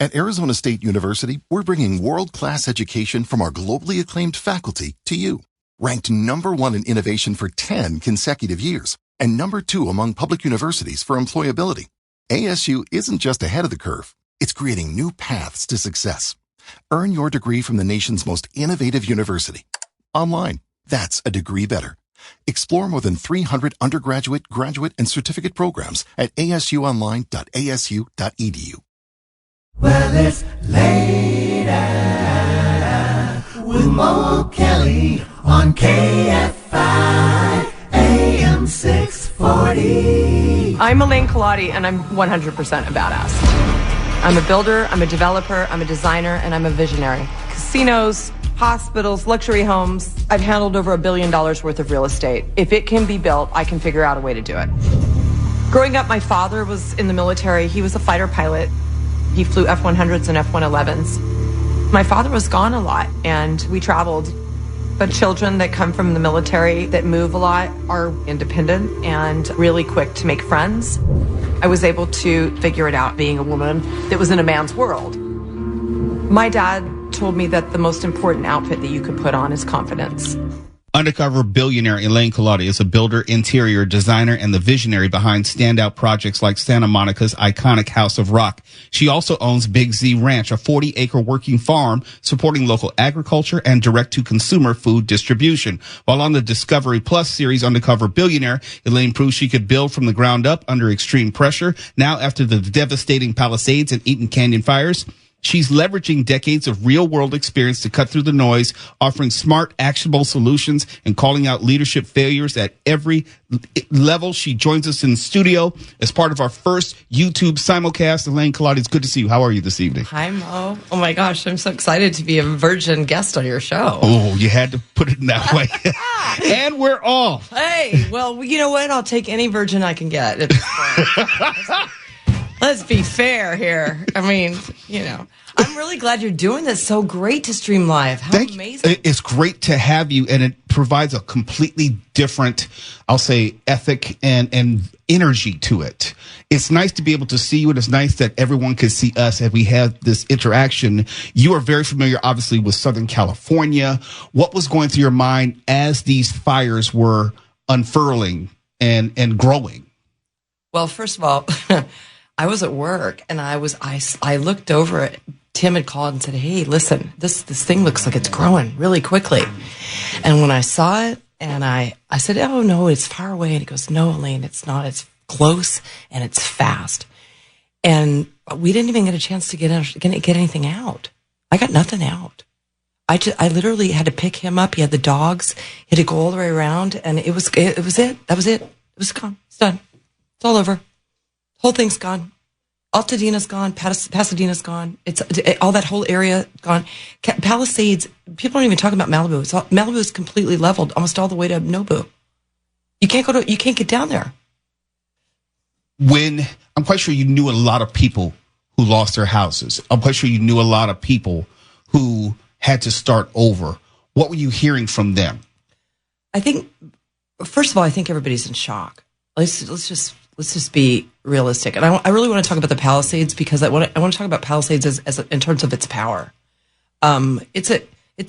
At Arizona State University, we're bringing world-class education from our globally acclaimed faculty to you. Ranked #1 in innovation for 10 consecutive years and #2 among public universities for employability. ASU isn't just ahead of the curve. It's creating new paths to success. Earn your degree from the nation's most innovative university. Online. That's a degree better. Explore more than 300 undergraduate, graduate, and certificate programs at asuonline.asu.edu. Well, it's later with Mo Kelly on KFI AM 640. I'm Elaine Culotti, and I'm 100% a badass. I'm a builder, I'm a developer, I'm a designer, and I'm a visionary. Casinos, hospitals, luxury homes. I've handled over $1 billion worth of real estate. If it can be built, I can figure out a way to do it. Growing up, my father was in the military. He was a fighter pilot. He flew F-100s and F-111s. My father was gone a lot, and we traveled. But children that come from the military that move a lot are independent and really quick to make friends. I was able to figure it out being a woman that was in a man's world. My dad told me that the most important outfit that you could put on is confidence. Undercover billionaire Elaine Culotti is a builder, interior designer, and the visionary behind standout projects like Santa Monica's iconic House of Rock. She also owns Big Z Ranch, a 40-acre working farm supporting local agriculture and direct-to-consumer food distribution. While on the Discovery Plus series Undercover Billionaire, Elaine proved she could build from the ground up under extreme pressure. Now, after the devastating Palisades and Eaton Canyon fires, she's leveraging decades of real-world experience to cut through the noise, offering smart, actionable solutions, and calling out leadership failures at every level. She joins us in the studio as part of our first YouTube simulcast. Elaine Culotti, it's good to see you. How are you this evening? Hi, Mo. Oh, my gosh. I'm so excited to be a virgin guest on your show. Oh, you had to put it in that way. And we're off. Hey, well, you know what? I'll take any virgin I can get at this point. Let's be fair here. I mean, you know, I'm really glad you're doing this. So great to stream live. How amazing. It's great to have you, and it provides a completely different, I'll say, ethic and energy to it. It's nice to be able to see you, and it's nice that everyone can see us as we have this interaction. You are very familiar, obviously, with Southern California. What was going through your mind as these fires were unfurling and growing? Well, first of all, I was at work, and I looked over at Tim had called and said, "Hey, listen, this thing looks like it's growing really quickly." And when I saw it, and I said, "Oh no, it's far away." And he goes, "No, Elaine, it's not. It's close and it's fast." And we didn't even get a chance to get anything out. I got nothing out. I literally had to pick him up. He had the dogs. He had to go all the way around, and it was it. That was it. It was gone. It's done. It's all over. Whole thing's gone. Altadena's gone. Pasadena's gone. It's all that whole area gone. Palisades. People aren't even talking about Malibu. Malibu is completely leveled, almost all the way to Nobu. You can't get down there. I'm quite sure you knew a lot of people who lost their houses. I'm quite sure you knew a lot of people who had to start over. What were you hearing from them? I think, first of all, I think everybody's in shock. Let's just be realistic. And I really want to talk about the Palisades because I want to talk about Palisades as in terms of its power. It's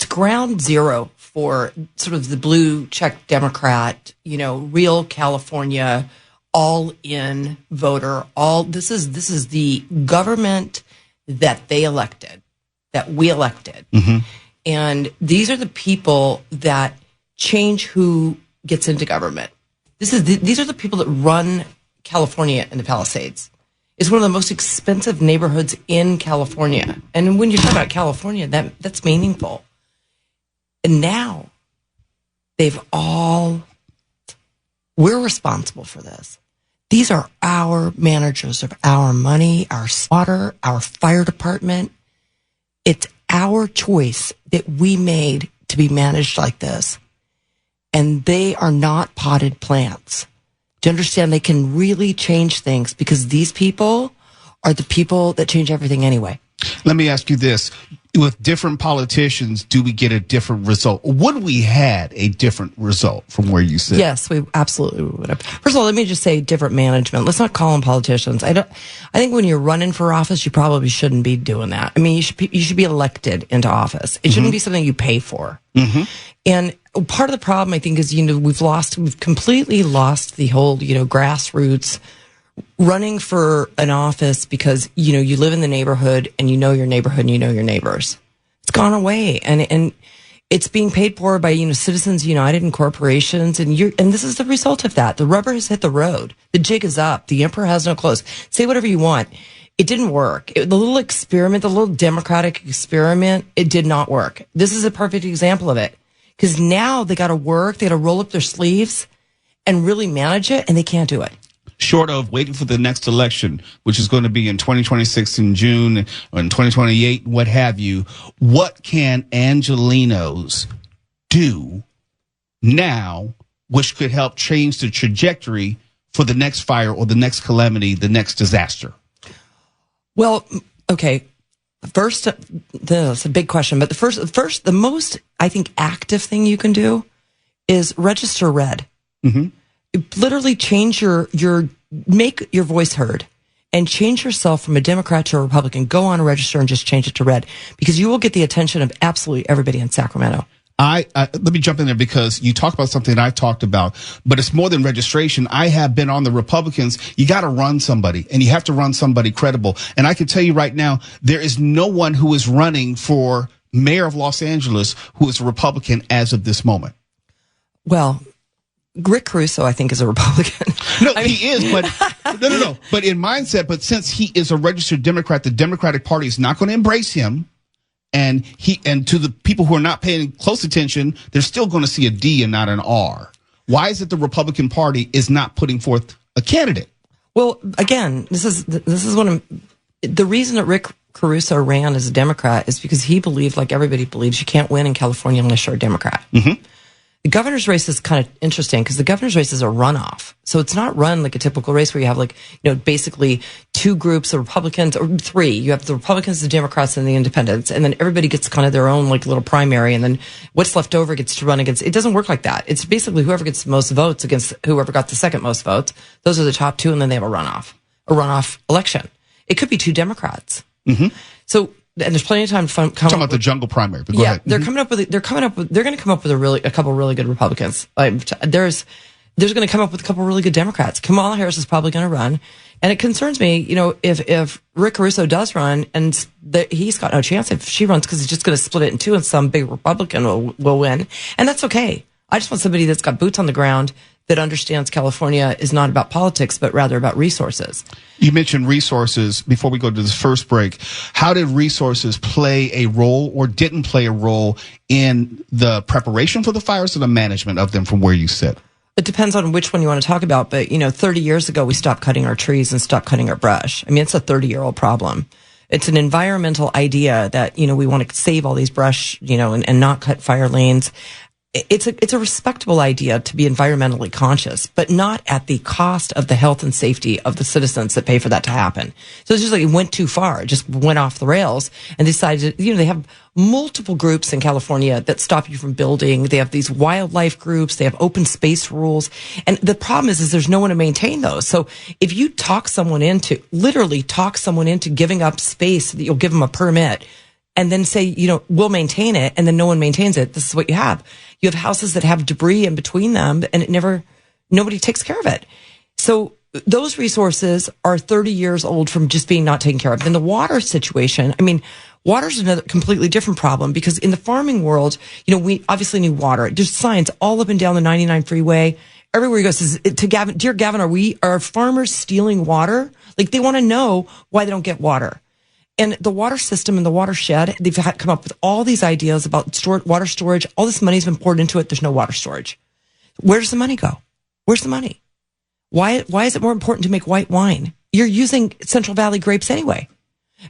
ground zero for sort of the blue check Democrat, real California, all in voter. This is the government that they elected, that we elected. Mm-hmm. And these are the people that change who gets into government. These are the people that run California in the Palisades. It's one of the most expensive neighborhoods in California. And when you're talking about California, that's meaningful. And now we're responsible for this. These are our managers of our money, our water, our fire department. It's our choice that we made to be managed like this. And they are not potted plants. To understand they can really change things because these people are the people that change everything anyway. Let me ask you this. with different politicians, do we get a different result? Would we had a different result from where you sit? Yes, we absolutely would have. First of all, let me just say different management. Let's not call them politicians. I think when you're running for office, you probably shouldn't be doing that. I mean, you should be elected into office. It shouldn't be something you pay for. And part of the problem, I think, is, we've completely lost the whole, grassroots running for an office because, you live in the neighborhood and you know your neighborhood and you know your neighbors. It's gone away. And it's being paid for by, Citizens United and corporations. And this is the result of that. The rubber has hit the road. The jig is up. The emperor has no clothes. Say whatever you want. It didn't work. The little experiment, the little democratic experiment, it did not work. This is a perfect example of it. Because now they got to work. They got to roll up their sleeves and really manage it. And they can't do it. Short of waiting for the next election, which is going to be in 2026 in June or in 2028, what have you, what can Angelenos do now which could help change the trajectory for the next fire or the next calamity, the next disaster? Well, okay. First, that's a big question, but the most, I think, active thing you can do is register red. Literally change make your voice heard and change yourself from a Democrat to a Republican. Go on and register and just change it to red, because you will get the attention of absolutely everybody in Sacramento. Let me jump in there because you talk about something that I've talked about, but it's more than registration. I have been on the Republicans. You got to run somebody, and you have to run somebody credible. And I can tell you right now, there is no one who is running for mayor of Los Angeles who is a Republican as of this moment. Well, Rick Caruso, I think, is a Republican. No, he is, but no. But in mindset, but since he is a registered Democrat, the Democratic Party is not going to embrace him. And to the people who are not paying close attention, they're still going to see a D and not an R. Why is it the Republican Party is not putting forth a candidate? Well, again, this is the reason that Rick Caruso ran as a Democrat is because he believed, like everybody believes, you can't win in California unless you're a Democrat. The governor's race is kind of interesting because the governor's race is a runoff. So it's not run like a typical race where you have basically two groups of Republicans, or three. You have the Republicans, the Democrats, and the independents. And then everybody gets kind of their own little primary. And then what's left over gets to run against. It doesn't work like that. It's basically whoever gets the most votes against whoever got the second most votes. Those are the top two. And then they have a runoff election. It could be two Democrats. So, and there's plenty of time to come talking about the jungle primary, but go ahead. They're going to come up with a couple really good Republicans. There's going to come up with a couple really good Democrats. Kamala Harris is probably going to run, and it concerns me, if Rick Caruso does run, and he's got no chance if she runs, because he's just going to split it in two, and some big Republican will win, and that's okay. I just want somebody that's got boots on the ground, that understands California is not about politics, but rather about resources. You mentioned resources before we go to this first break. How did resources play a role or didn't play a role in the preparation for the fires or the management of them from where you sit? It depends on which one you want to talk about. But, 30 years ago, we stopped cutting our trees and stopped cutting our brush. I mean, it's a 30-year-old problem. It's an environmental idea that, we want to save all these brush, and not cut fire lanes. It's a respectable idea to be environmentally conscious, but not at the cost of the health and safety of the citizens that pay for that to happen. So it's just it went too far. It just went off the rails and decided, they have multiple groups in California that stop you from building. They have these wildlife groups. They have open space rules. And the problem is there's no one to maintain those. So if you literally talk someone into giving up space so that you'll give them a permit, and then say, we'll maintain it, and then no one maintains it, this is what you have. You have houses that have debris in between them, and nobody takes care of it. So those resources are 30 years old from just being not taken care of. In the water situation, water's another completely different problem, because in the farming world, we obviously need water. There's signs all up and down the 99 freeway. Everywhere he goes says to Gavin, "Dear Gavin, are farmers stealing water?" They want to know why they don't get water. And the water system and the watershed, they've come up with all these ideas about water storage. All this money's been poured into it. There's no water storage. Where does the money go? Where's the money? Why is it more important to make white wine? You're using Central Valley grapes anyway.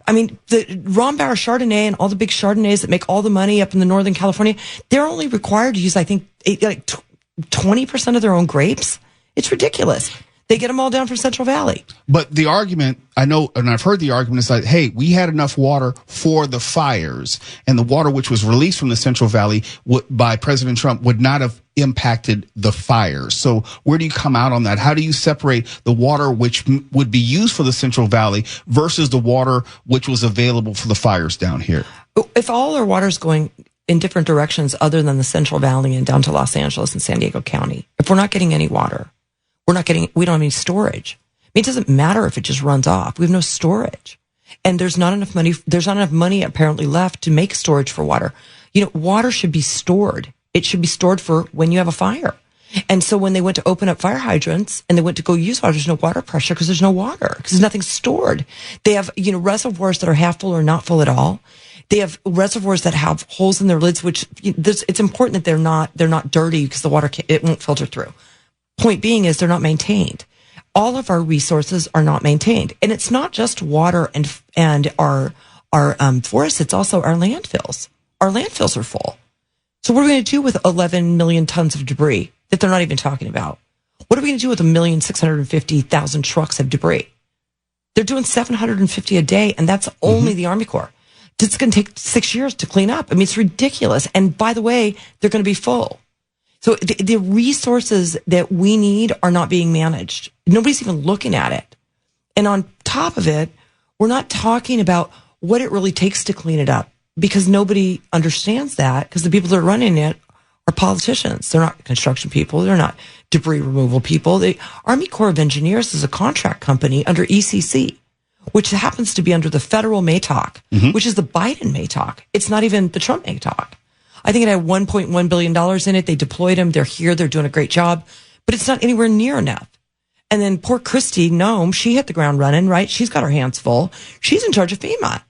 The Rombauer Chardonnay and all the big Chardonnays that make all the money up in the Northern California, they're only required to use, I think, 20% of their own grapes. It's ridiculous. They get them all down from Central Valley. But the argument, I know, and I've heard the argument is like, hey, we had enough water for the fires, and the water which was released from the Central Valley by President Trump would not have impacted the fires. So where do you come out on that? How do you separate the water which would be used for the Central Valley versus the water which was available for the fires down here? If all our water is going in different directions other than the Central Valley and down to Los Angeles and San Diego County, if we're not getting any water, we don't have any storage. I mean, it doesn't matter if it just runs off. We have no storage. And there's not enough money apparently left to make storage for water. Water should be stored. It should be stored for when you have a fire. And so when they went to open up fire hydrants and they went to go use water, there's no water pressure because there's no water, because there's nothing stored. They have, reservoirs that are half full or not full at all. They have reservoirs that have holes in their lids, which it's important that they're not dirty because the water, it won't filter through. Point being is they're not maintained. All of our resources are not maintained. And it's not just water and our forests, it's also our landfills. Our landfills are full. So what are we going to do with 11 million tons of debris that they're not even talking about? What are we going to do with 1,650,000 trucks of debris? They're doing 750 a day, and that's only the Army Corps. It's going to take 6 years to clean up. I mean, it's ridiculous. And by the way, they're going to be full. So the resources that we need are not being managed. Nobody's even looking at it. And on top of it, we're not talking about what it really takes to clean it up, because nobody understands that, because the people that are running it are politicians. They're not construction people. They're not debris removal people. The Army Corps of Engineers is a contract company under ECC, which happens to be under the federal MATOC, which is the Biden MATOC. It's not even the Trump MATOC. I think it had $1.1 billion in it. They deployed them. They're here. They're doing a great job, but it's not anywhere near enough. And then poor Christy Nome, she hit the ground running, right? She's got her hands full. She's in charge of FEMA.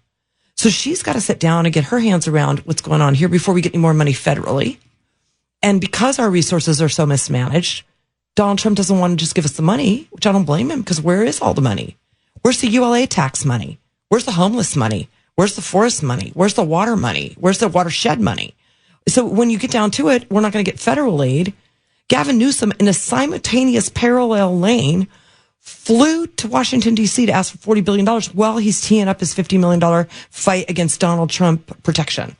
So she's got to sit down and get her hands around what's going on here before we get any more money federally. And because our resources are so mismanaged, Donald Trump doesn't want to just give us the money, which I don't blame him, because where is all the money? Where's the ULA tax money? Where's the homeless money? Where's the forest money? Where's the water money? Where's the watershed money? So when you get down to it, we're not going to get federal aid. Gavin Newsom, in a simultaneous parallel lane, flew to Washington, D.C. to ask for $40 billion while he's teeing up his $50 million fight against Donald Trump protection.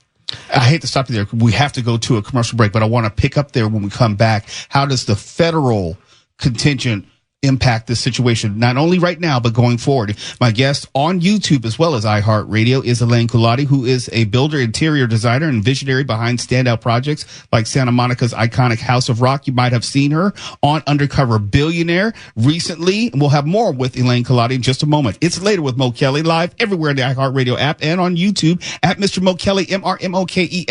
I hate to stop you there. We have to go to a commercial break, but I want to pick up there when we come back. How does the federal contingent impact this situation, not only right now, but going forward? My guest on YouTube as well as iHeartRadio is Elaine Culotti, who is a builder, interior designer, and visionary behind standout projects like Santa Monica's iconic House of Rock. You might have seen her on Undercover Billionaire recently. And we'll have more with Elaine Culotti in just a moment. It's Later with Mo Kelly, live everywhere in the iHeartRadio app and on YouTube at Mr. Mo Kelly, MrMokelly.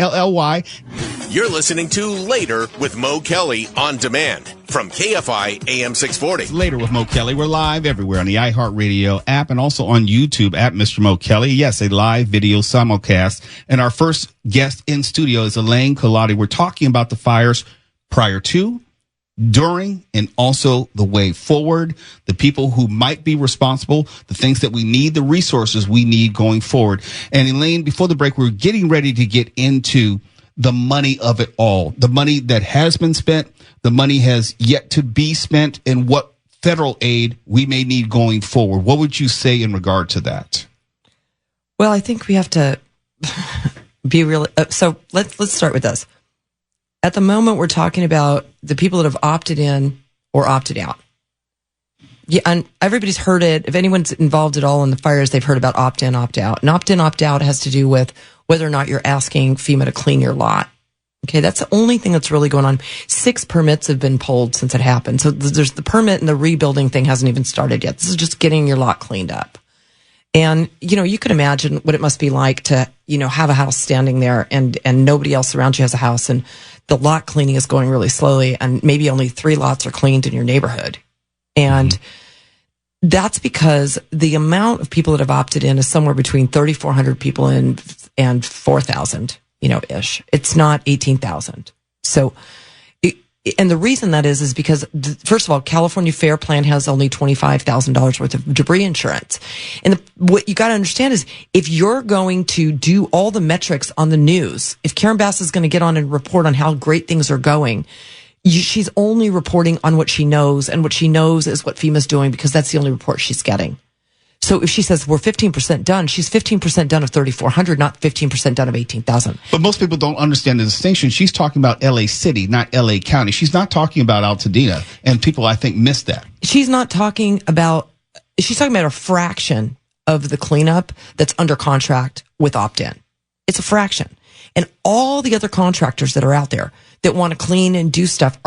You're listening to Later with Mo Kelly on demand from KFI AM 640. Later with Mo Kelly. We're live everywhere on the iHeartRadio app and also on YouTube at Mr. Mo Kelly. Yes, a live video simulcast. And our first guest in studio is Elaine Culotti. We're talking about the fires prior to, during, and also the way forward, the people who might be responsible, the things that we need, the resources we need going forward. And Elaine, before the break, we're getting ready to get into the money of it all, the money that has been spent, the money has yet to be spent, and what federal aid we may need going forward. What would you say in regard to that? Well, I think we have to be real. So let's start with this. At the moment, we're talking about the people that have opted in or opted out. Yeah, and everybody's heard it. If anyone's involved at all in the fires, they've heard about opt-in, opt-out. And opt-in, opt-out has to do with whether or not you're asking FEMA to clean your lot. Okay, that's the only thing that's really going on. 6 permits have been pulled since it happened. So there's the permit, and the rebuilding thing hasn't even started yet. This is just getting your lot cleaned up. And, you could imagine what it must be like to, have a house standing there and nobody else around you has a house, and the lot cleaning is going really slowly, and maybe only 3 lots are cleaned in your neighborhood. And that's because the amount of people that have opted in is somewhere between 3,400 people and 4,000, ish. It's not 18,000. So, and the reason that is because, first of all, California Fair Plan has only $25,000 worth of debris insurance. And what you got to understand is, if you're going to do all the metrics on the news, if Karen Bass is going to get on and report on how great things are going, She's only reporting on what she knows, and what she knows is what FEMA's doing because that's the only report she's getting. So if she says we're 15% done, she's 15% done of 3,400, not 15% done of 18,000. But most people don't understand the distinction. She's talking about LA City, not LA County. She's not talking about Altadena, and people, I think, miss that. She's talking about a fraction of the cleanup that's under contract with opt-in. It's a fraction. And all the other contractors that are out there that want to clean and do stuff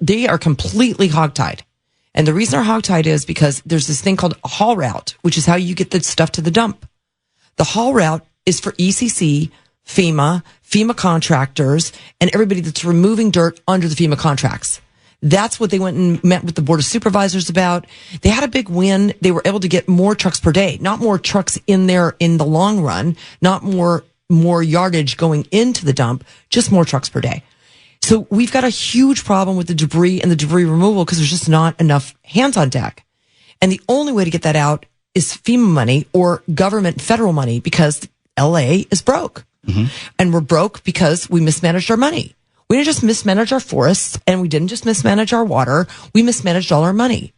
they are completely hogtied. And the reason they're hogtied is because there's this thing called a haul route, which is how you get the stuff to the dump. The haul route is for ECC, FEMA contractors, and everybody that's removing dirt under the FEMA contracts. That's what they went and met with the Board of Supervisors about. They had a big win. They were able to get more trucks per day, not more trucks in there in the long run, not more yardage going into the dump, just more trucks per day. So we've got a huge problem with the debris and the debris removal because there's just not enough hands on deck. And the only way to get that out is FEMA money or government federal money because LA is broke. Mm-hmm. And we're broke because we mismanaged our money. We didn't just mismanage our forests and we didn't just mismanage our water. We mismanaged all our money.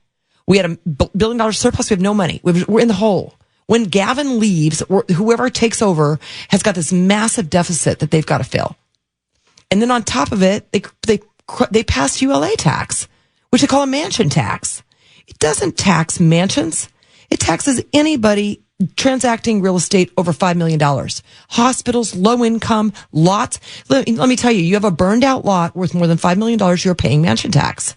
We had $1 billion surplus. We have no money. We're in the hole. When Gavin leaves, or whoever takes over has got this massive deficit that they've got to fill. And then on top of it, they passed ULA tax, which they call a mansion tax. It doesn't tax mansions. It taxes anybody transacting real estate over $5 million. Hospitals, low income, lots. Let me tell you, you have a burned out lot worth more than $5 million, you're paying mansion tax.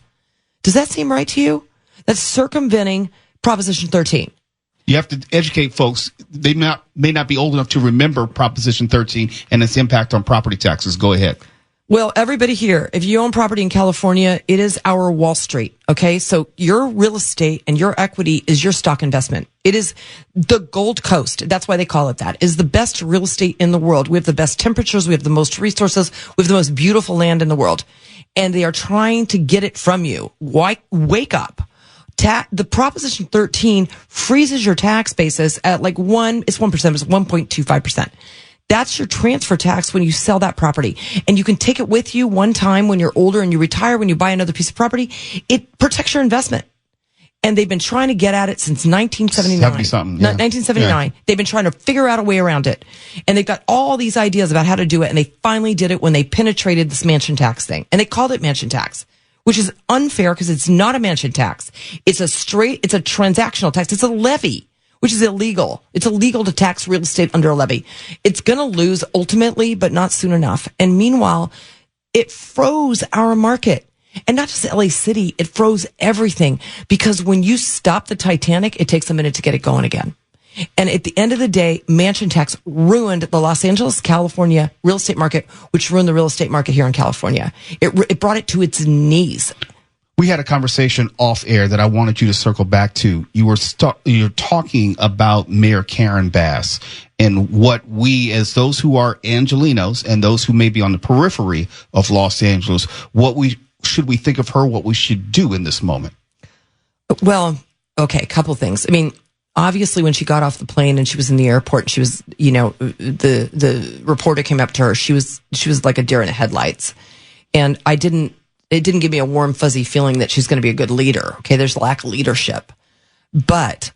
Does that seem right to you? That's circumventing Proposition 13. You have to educate folks. They may not be old enough to remember Proposition 13 and its impact on property taxes. Go ahead. Well, everybody here, if you own property in California, it is our Wall Street. Okay. So your real estate and your equity is your stock investment. It is the Gold Coast. That's why they call it that. It is the best real estate in the world. We have the best temperatures. We have the most resources. We have the most beautiful land in the world. And they are trying to get it from you. Why? Wake up. The Proposition 13 freezes your tax basis at it's 1%, it's 1.25%. That's your transfer tax when you sell that property. And you can take it with you one time when you're older and you retire, when you buy another piece of property. It protects your investment. And they've been trying to get at it since 1979. 1979. Yeah. They've been trying to figure out a way around it. And they've got all these ideas about how to do it. And they finally did it when they penetrated this mansion tax thing. And they called it mansion tax, which is unfair because it's not a mansion tax. It's a transactional tax. It's a levy, which is illegal. It's illegal to tax real estate under a levy. It's going to lose ultimately, but not soon enough. And meanwhile, it froze our market. And not just LA City, it froze everything because when you stop the Titanic, it takes a minute to get it going again. And at the end of the day, mansion tax ruined the Los Angeles, California real estate market, which ruined the real estate market here in California. It brought it to its knees. We had a conversation off air that I wanted you to circle back to. You're talking about Mayor Karen Bass and what we, as those who are Angelenos and those who may be on the periphery of Los Angeles, should we think of her, what we should do in this moment? Well, okay, a couple things. I mean, obviously when she got off the plane and she was in the airport and she was, the reporter came up to her, she was like a deer in the headlights. And it didn't give me a warm, fuzzy feeling that she's going to be a good leader. Okay. There's lack of leadership, but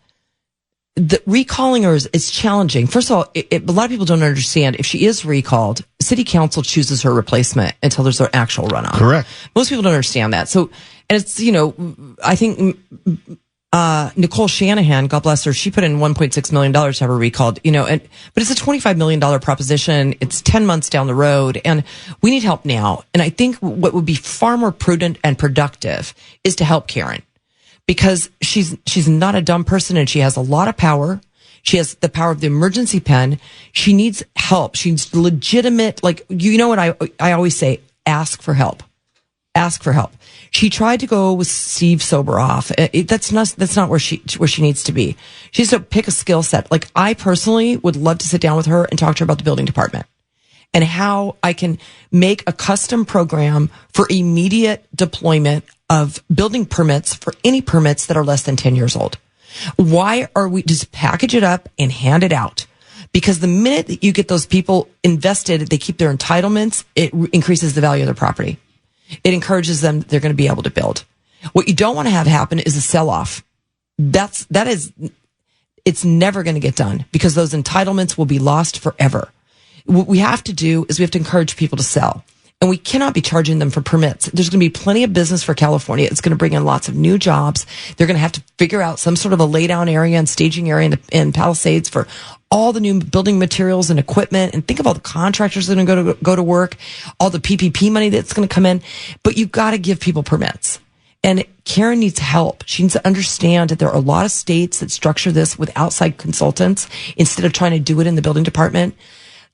recalling her is challenging. First of all, a lot of people don't understand if she is recalled, city council chooses her replacement until there's an actual runoff. Correct. Most people don't understand that. So, and it's, I think, Nicole Shanahan, God bless her, she put in $1.6 million to have her recalled, but it's a $25 million proposition. It's 10 months down the road and we need help now. And I think what would be far more prudent and productive is to help Karen because she's not a dumb person and she has a lot of power. She has the power of the emergency pen. She needs help. She needs legitimate, what I always say, ask for help. Ask for help. She tried to go with Steve Soberoff. That's not where she needs to be. She needs to pick a skill set. Like I personally would love to sit down with her and talk to her about the building department and how I can make a custom program for immediate deployment of building permits for any permits that are less than 10 years old. Why are we just package it up and hand it out? Because the minute that you get those people invested, they keep their entitlements, it increases the value of their property. It encourages them that they're going to be able to build. What you don't want to have happen is a sell-off. It's never going to get done because those entitlements will be lost forever. What we have to do is we have to encourage people to sell. And we cannot be charging them for permits. There's going to be plenty of business for California. It's going to bring in lots of new jobs. They're going to have to figure out some sort of a laydown area and staging area in Palisades for all the new building materials and equipment. And think of all the contractors that are going to go to work, all the PPP money that's going to come in. But you've got to give people permits. And Karen needs help. She needs to understand that there are a lot of states that structure this with outside consultants instead of trying to do it in the building department.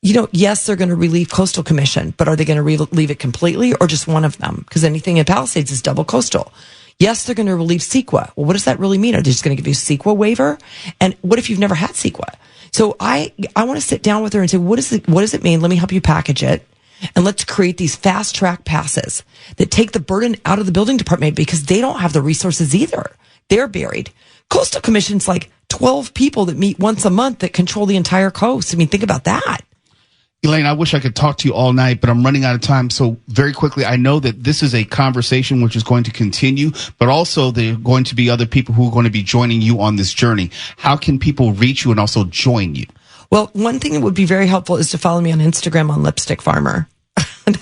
Yes, they're going to relieve Coastal Commission, but are they going to relieve it completely or just one of them? Because anything in Palisades is double coastal. Yes, they're going to relieve CEQA. Well, what does that really mean? Are they just going to give you a CEQA waiver? And what if you've never had CEQA? So I want to sit down with her and say, what does it mean? Let me help you package it. And let's create these fast track passes that take the burden out of the building department because they don't have the resources either. They're buried. Coastal Commission's like 12 people that meet once a month that control the entire coast. I mean, think about that. Elaine, I wish I could talk to you all night, but I'm running out of time. So very quickly, I know that this is a conversation which is going to continue, but also there are going to be other people who are going to be joining you on this journey. How can people reach you and also join you? Well, one thing that would be very helpful is to follow me on Instagram on Lipstick Farmer.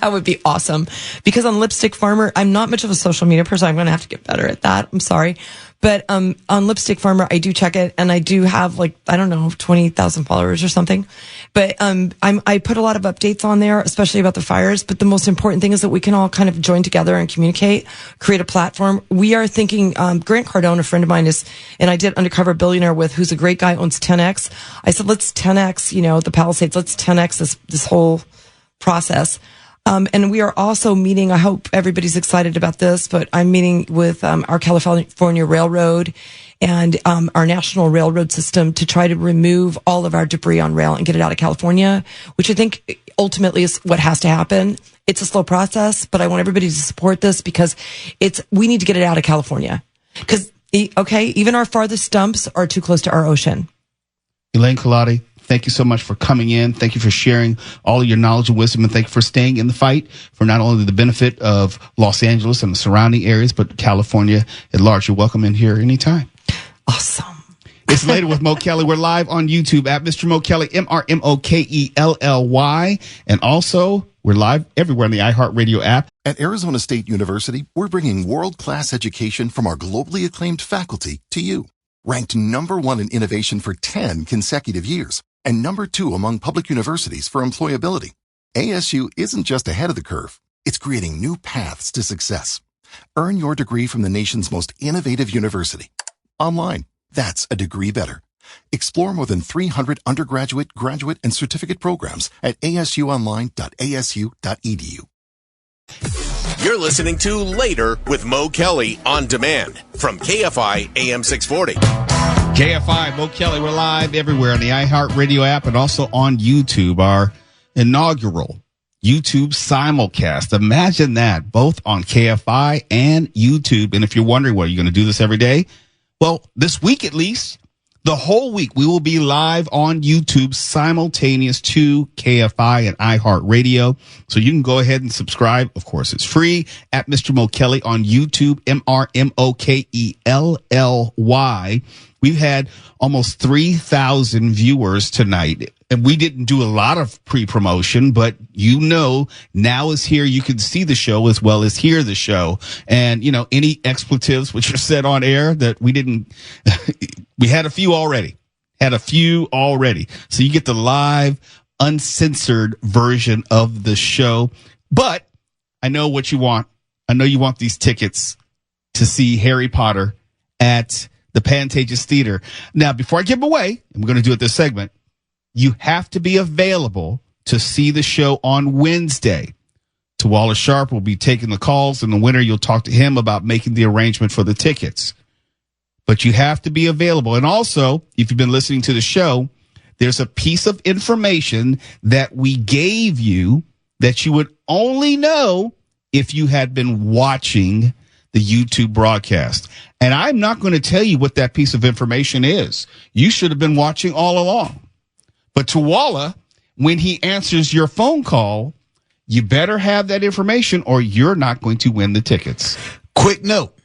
That would be awesome because on Lipstick Farmer, I'm not much of a social media person. I'm going to have to get better at that. I'm sorry. But on Lipstick Farmer, I do check it and I do have 20,000 followers or something. But I put a lot of updates on there, especially about the fires. But the most important thing is that we can all kind of join together and communicate, create a platform. We are thinking, Grant Cardone, a friend of mine and I did Undercover Billionaire with, who's a great guy, owns 10X. I said, let's 10X, the Palisades, let's 10X this whole process. And we are also meeting, I hope everybody's excited about this, but I'm meeting with our California Railroad and our national railroad system to try to remove all of our debris on rail and get it out of California, which I think ultimately is what has to happen. It's a slow process, but I want everybody to support this because we need to get it out of California. Because, even our farthest dumps are too close to our ocean. Elaine Culotti, thank you so much for coming in. Thank you for sharing all of your knowledge and wisdom. And thank you for staying in the fight for not only the benefit of Los Angeles and the surrounding areas, but California at large. You're welcome in here anytime. Awesome. It's Later with Mo Kelly. We're live on YouTube at Mr. Mo Kelly, MrMoKelly. And also, we're live everywhere on the iHeartRadio app. At Arizona State University, we're bringing world-class education from our globally acclaimed faculty to you. Ranked #1 in innovation for 10 consecutive years and #2 among public universities for employability. ASU isn't just ahead of the curve. It's creating new paths to success. Earn your degree from the nation's most innovative university. Online. That's a degree better. Explore more than 300 undergraduate, graduate, and certificate programs at asuonline.asu.edu. You're listening to Later with Mo Kelly on demand from KFI AM 640. KFI, Mo Kelly, we're live everywhere on the iHeartRadio app and also on YouTube, our inaugural YouTube simulcast. Imagine that, both on KFI and YouTube. And if you're wondering, well, are you going to do this every day? Well, this week at least, the whole week, we will be live on YouTube simultaneous to KFI and iHeartRadio. So you can go ahead and subscribe. Of course, it's free at Mr. Mo Kelly on YouTube, MrMoKelly. We've had almost 3,000 viewers tonight. And we didn't do a lot of pre-promotion, but now is here. You can see the show as well as hear the show. And, any expletives which are said on air that we didn't, we had a few already. So you get the live, uncensored version of the show. But I know what you want. I know you want these tickets to see Harry Potter at the Pantages Theater. Now, before I give them away, and we're going to do it this segment, you have to be available to see the show on Wednesday. Tawala Sharp will be taking the calls, and the winner, you'll talk to him about making the arrangement for the tickets. But you have to be available. And also, if you've been listening to the show, there's a piece of information that we gave you that you would only know if you had been watching the YouTube broadcast. And I'm not going to tell you what that piece of information is. You should have been watching all along. But Tawala, when he answers your phone call, You better have that information or you're not going to win the tickets. Quick note,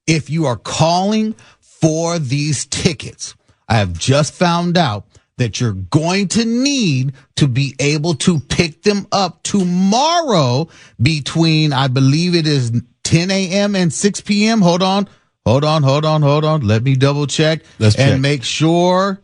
if you are calling for these tickets, I have just found out that you're going to need to be able to pick them up tomorrow between, I believe it is 10 a.m. and 6 p.m. Hold on. Let me double check. Let's check. And make sure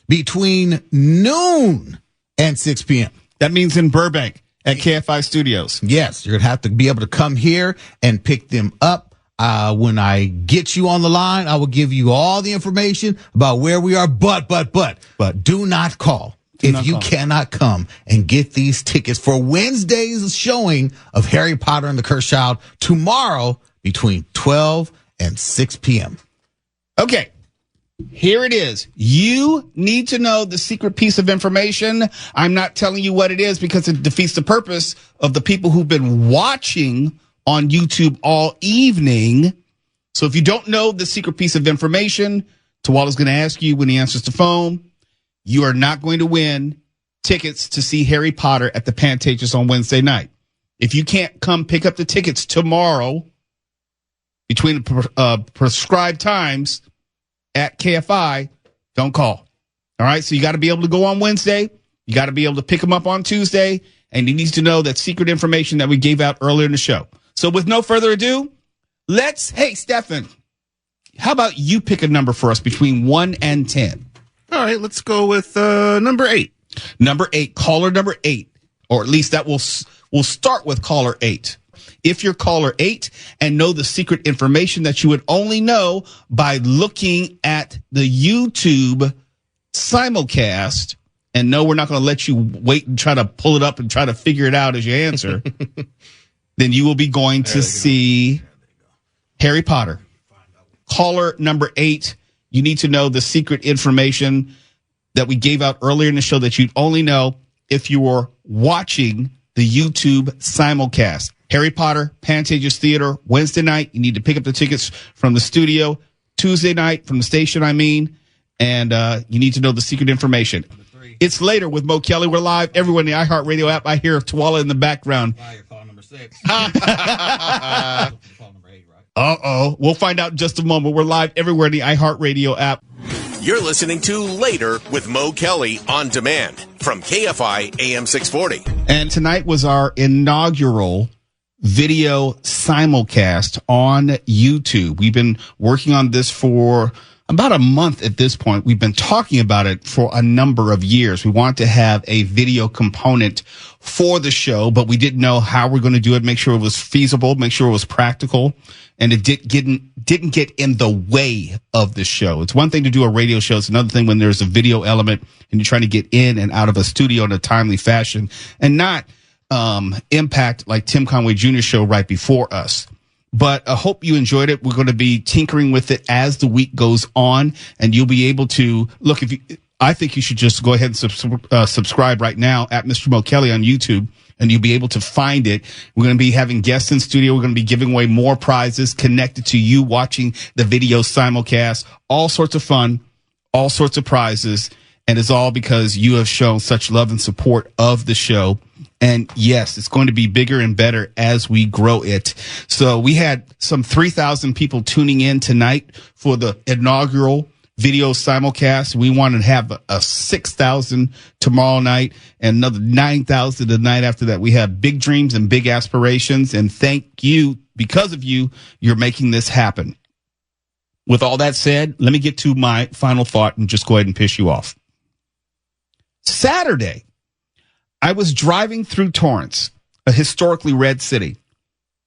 between noon and 6 p.m. That means in Burbank at KFI Studios. Yes, you're going to have to be able to come here and pick them up. When I get you on the line, I will give you all the information about where we are. But do not call if you cannot come and get these tickets for Wednesday's showing of Harry Potter and the Cursed Child tomorrow between 12 and 6 p.m. Okay. Here it is. You need to know the secret piece of information. I'm not telling you what it is because it defeats the purpose of the people who've been watching on YouTube all evening. So if you don't know the secret piece of information, Tawala's going to ask you when he answers the phone, you are not going to win tickets to see Harry Potter at the Pantages on Wednesday night. If you can't come pick up the tickets tomorrow between prescribed times at KFI, don't call. All right. So you got to be able to go on Wednesday. You got to be able to pick them up on Tuesday. And you need to know that secret information that we gave out earlier in the show. So with no further ado, hey, Stefan, how about you pick a number for us between 1 and 10? All right, let's go with number 8. Number 8, caller number 8, or at least that will start with caller 8. If you're caller 8 and know the secret information that you would only know by looking at the YouTube simulcast, and no, we're not going to let you wait and try to pull it up and try to figure it out as you answer, then you will be going to see Harry Potter. Caller number 8, you need to know the secret information that we gave out earlier in the show that you'd only know if you were watching the YouTube simulcast. Harry Potter, Pantages Theater, Wednesday night. You need to pick up the tickets from the studio. Tuesday night from the station, and you need to know the secret information. It's later with Mo Kelly. We're live everywhere in the iHeartRadio app. I hear Tawala in the background. You're calling number 6. Uh-oh. We'll find out in just a moment. We're live everywhere in the iHeartRadio app. You're listening to Later with Mo Kelly on demand from KFI AM 640. And tonight was our inaugural video simulcast on YouTube. We've been working on this for about a month at this point. We've been talking about it for a number of years. We wanted to have a video component for the show, but we didn't know how we're going to do it, make sure it was feasible, make sure it was practical, and it didn't get in the way of the show. It's one thing to do a radio show. It's another thing when there's a video element and you're trying to get in and out of a studio in a timely fashion and not impact like Tim Conway Jr.'s show right before us. But I hope you enjoyed it. We're going to be tinkering with it as the week goes on, and you'll be able to look. I think you should just go ahead and subscribe right now at Mr. Mo Kelly on YouTube, and you'll be able to find it. We're going to be having guests in studio. We're going to be giving away more prizes connected to you watching the video simulcast. All sorts of fun, all sorts of prizes, and it's all because you have shown such love and support of the show. And yes, it's going to be bigger and better as we grow it. So we had some 3,000 people tuning in tonight for the inaugural video simulcast. We want to have a 6,000 tomorrow night and another 9,000 the night after that. We have big dreams and big aspirations. And thank you. Because of you, you're making this happen. With all that said, let me get to my final thought and just go ahead and piss you off. Saturday, I was driving through Torrance, a historically red city.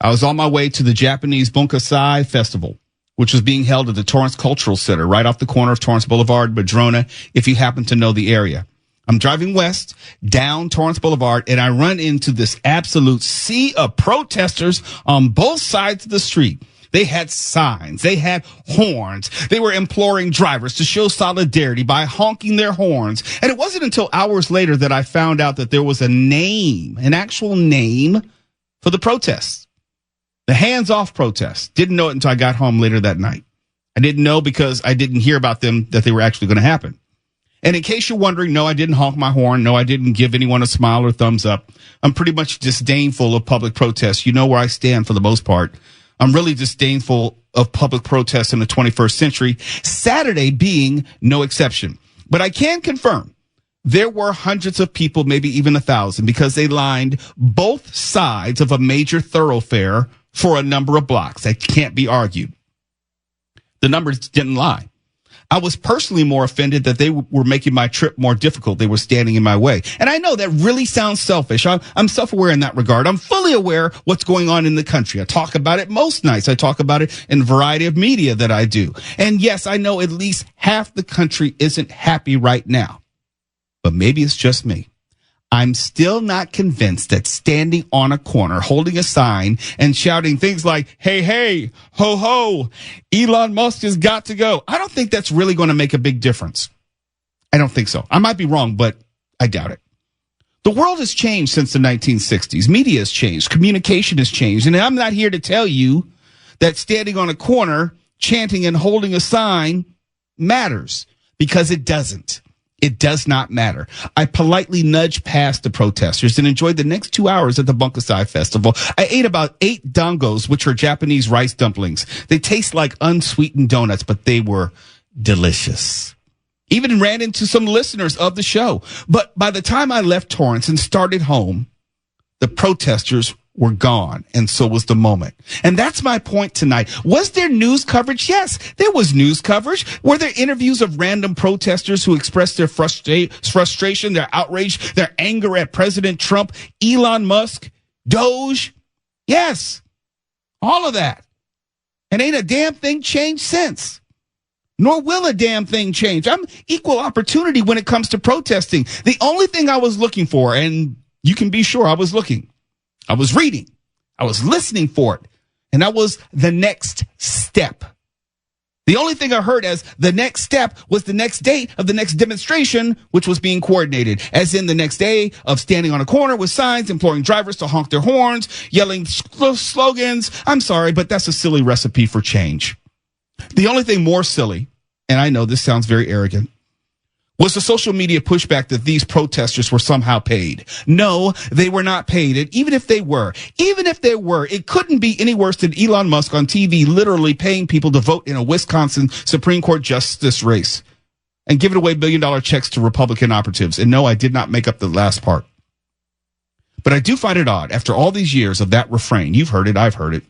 I was on my way to the Japanese Bunkasai Festival, which was being held at the Torrance Cultural Center, right off the corner of Torrance Boulevard, Madrona, if you happen to know the area. I'm driving west, down Torrance Boulevard, and I run into this absolute sea of protesters on both sides of the street. They had signs. They had horns. They were imploring drivers to show solidarity by honking their horns. And it wasn't until hours later that I found out that there was a name, an actual name for the protests. The hands-off protests. Didn't know it until I got home later that night. I didn't know because I didn't hear about them that they were actually going to happen. And in case you're wondering, no, I didn't honk my horn. No, I didn't give anyone a smile or thumbs up. I'm pretty much disdainful of public protests. You know where I stand for the most part. I'm really disdainful of public protests in the 21st century, Saturday being no exception. But I can confirm there were hundreds of people, maybe even 1,000, because they lined both sides of a major thoroughfare for a number of blocks. That can't be argued. The numbers didn't lie. I was personally more offended that they were making my trip more difficult. They were standing in my way. And I know that really sounds selfish. I'm self-aware in that regard. I'm fully aware what's going on in the country. I talk about it most nights. I talk about it in a variety of media that I do. And yes, I know at least half the country isn't happy right now. But maybe it's just me. I'm still not convinced that standing on a corner, holding a sign and shouting things like, hey, hey, ho, ho, Elon Musk has got to go. I don't think that's really going to make a big difference. I don't think so. I might be wrong, but I doubt it. The world has changed since the 1960s. Media has changed. Communication has changed. And I'm not here to tell you that standing on a corner, chanting and holding a sign matters, because it doesn't. It does not matter. I politely nudged past the protesters and enjoyed the next 2 hours at the Bunkasai Festival. I ate about 8 dongos, which are Japanese rice dumplings. They taste like unsweetened donuts, but they were delicious. Even ran into some listeners of the show. But by the time I left Torrance and started home, the protesters were gone, and so was the moment. And that's my point tonight. Was there news coverage? Yes, there was news coverage. Were there interviews of random protesters who expressed their frustration, their outrage, their anger at President Trump, Elon Musk, Doge? Yes, all of that. And ain't a damn thing changed since. Nor will a damn thing change. I'm equal opportunity when it comes to protesting. The only thing I was looking for, and you can be sure I was looking, I was reading, I was listening for it, and that was the next step. The only thing I heard as the next step was the next date of the next demonstration, which was being coordinated, as in the next day of standing on a corner with signs, imploring drivers to honk their horns, yelling slogans. I'm sorry, but that's a silly recipe for change. The only thing more silly, and I know this sounds very arrogant, was the social media pushback that these protesters were somehow paid. No, they were not paid. And even if they were, it couldn't be any worse than Elon Musk on TV literally paying people to vote in a Wisconsin Supreme Court justice race and giving away $1 billion checks to Republican operatives. And no, I did not make up the last part. But I do find it odd, after all these years of that refrain, you've heard it, I've heard it,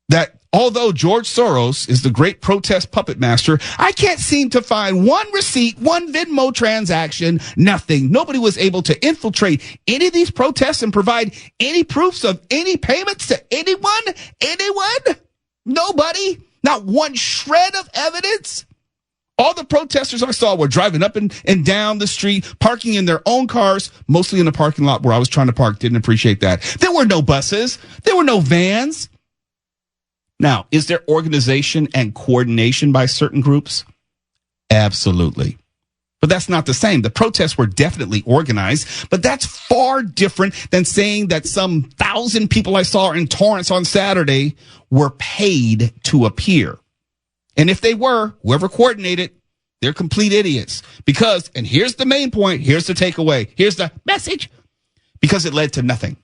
that although George Soros is the great protest puppet master, I can't seem to find one receipt, one Venmo transaction, nothing. Nobody was able to infiltrate any of these protests and provide any proofs of any payments to anyone. Nobody. Not one shred of evidence. All the protesters I saw were driving up and down the street, parking in their own cars, mostly in the parking lot where I was trying to park. Didn't appreciate that. There were no buses. There were no vans. Now, is there organization and coordination by certain groups? Absolutely. But that's not the same. The protests were definitely organized, but that's far different than saying that some 1,000 people I saw in Torrance on Saturday were paid to appear. And if they were, whoever coordinated, they're complete idiots. Because, and here's the main point, here's the takeaway, here's the message, because it led to nothing.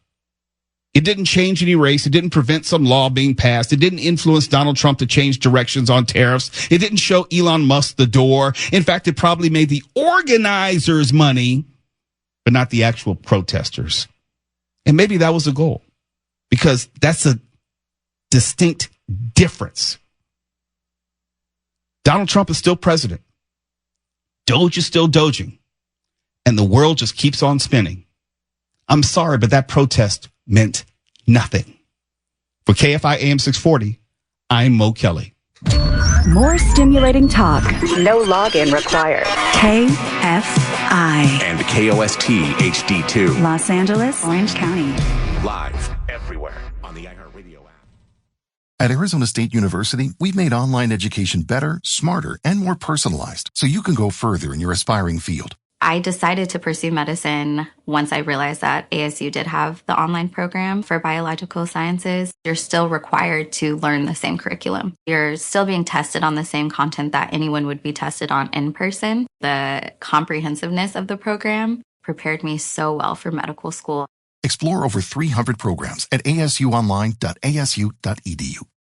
It didn't change any race. It didn't prevent some law being passed. It didn't influence Donald Trump to change directions on tariffs. It didn't show Elon Musk the door. In fact, it probably made the organizers money, but not the actual protesters. And maybe that was the goal, because that's a distinct difference. Donald Trump is still president. Doge is still doging. And the world just keeps on spinning. I'm sorry, but that protest meant nothing. For KFI AM 640, I'm Mo Kelly. More stimulating talk. No login required. KFI. And KOST HD2. Los Angeles, Orange County. Live everywhere on the iHeartRadio app. At Arizona State University, we've made online education better, smarter, and more personalized, so you can go further in your aspiring field. I decided to pursue medicine once I realized that ASU did have the online program for biological sciences. You're still required to learn the same curriculum. You're still being tested on the same content that anyone would be tested on in person. The comprehensiveness of the program prepared me so well for medical school. Explore over 300 programs at asuonline.asu.edu.